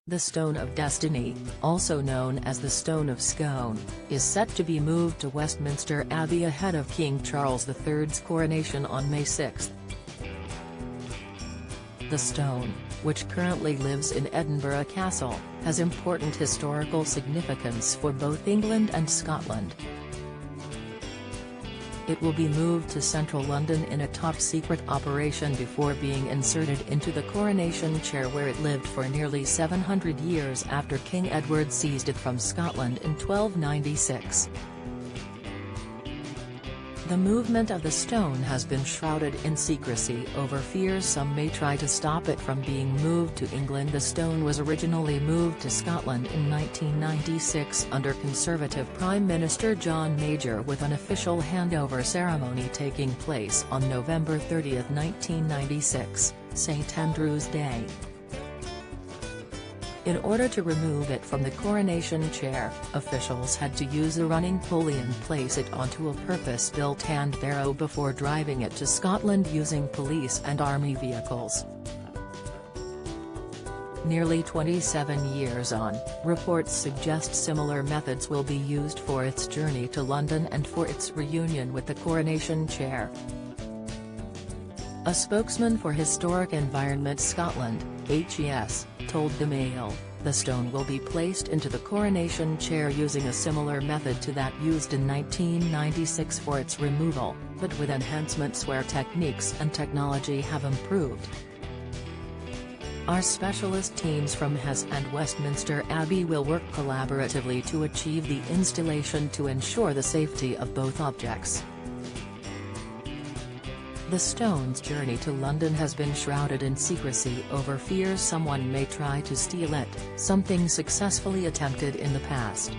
The Stone of Destiny, also known as the Stone of Scone, is set to be moved to Westminster Abbey ahead of King Charles III's coronation on May 6. The stone, which currently lives in Edinburgh Castle, has important historical significance for both England and Scotland. It will be moved to central London in a top-secret operation before being inserted into the coronation chair where it lived for nearly 700 years after King Edward seized it from Scotland in 1296. The movement of the stone has been shrouded in secrecy over fears some may try to stop it from being moved to England. The stone was originally moved to Scotland in 1996 under Conservative Prime Minister John Major, with an official handover ceremony taking place on November 30, 1996, St Andrew's Day. In order to remove it from the coronation chair, officials had to use a running pulley and place it onto a purpose-built hand barrow before driving it to Scotland using police and army vehicles. Nearly 27 years on, reports suggest similar methods will be used for its journey to London and for its reunion with the coronation chair. A spokesman for Historic Environment Scotland, HES, told the Mail, the stone will be placed into the coronation chair using a similar method to that used in 1996 for its removal, but with enhancements where techniques and technology have improved. Our specialist teams from HES and Westminster Abbey will work collaboratively to achieve the installation to ensure the safety of both objects. The stone's journey to London has been shrouded in secrecy over fears someone may try to steal it, something successfully attempted in the past.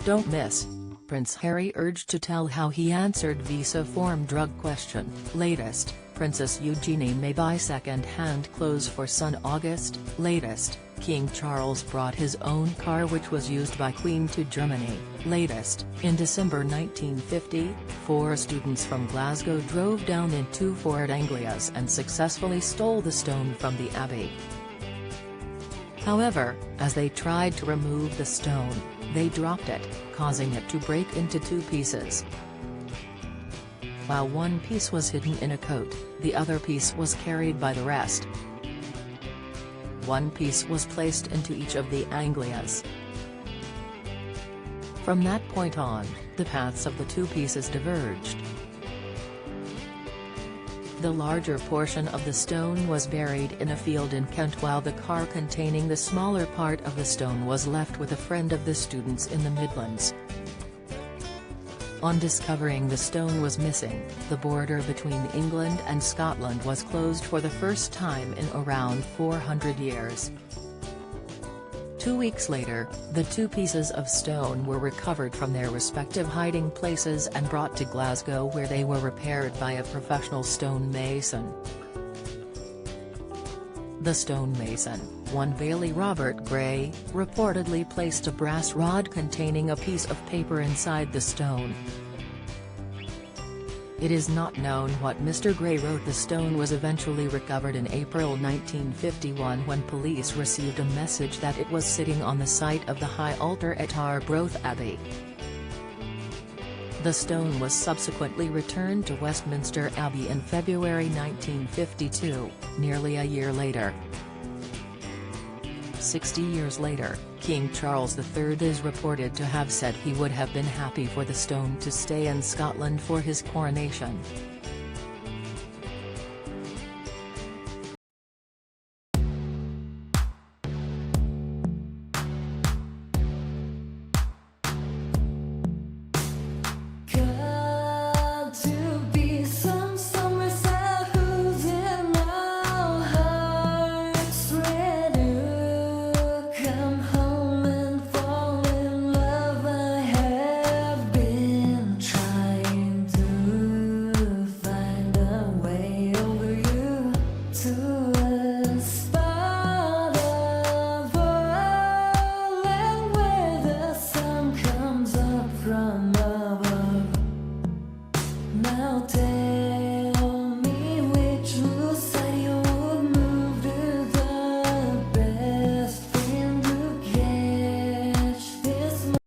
Don't miss. Prince Harry urged to tell how he answered visa form drug question. Latest, Princess Eugenie may buy second-hand clothes for son. August. Latest, King Charles brought his own car which was used by Queen to Germany. Latest, in December 1950, 4 students from Glasgow drove down in 2 Ford Anglias and successfully stole the stone from the Abbey. However, as they tried to remove the stone, they dropped it, causing it to break into 2 pieces. While one piece was hidden in a coat, the other piece was carried by the rest. One piece was placed into each of the Anglias. From that point on, the paths of the 2 pieces diverged. The larger portion of the stone was buried in a field in Kent while the car containing the smaller part of the stone was left with a friend of the students in the Midlands. On discovering the stone was missing, the border between England and Scotland was closed for the first time in around 400 years. 2 weeks later, the 2 pieces of stone were recovered from their respective hiding places and brought to Glasgow where they were repaired by a professional stonemason. The stonemason, one Bailey Robert Gray, reportedly placed a brass rod containing a piece of paper inside the stone. It is not known what Mr. Gray wrote. The stone was eventually recovered in April 1951 when police received a message that it was sitting on the site of the high altar at Arbroath Abbey. The stone was subsequently returned to Westminster Abbey in February 1952, nearly a year later. 60 years later, King Charles III is reported to have said he would have been happy for the stone to stay in Scotland for his coronation. Now take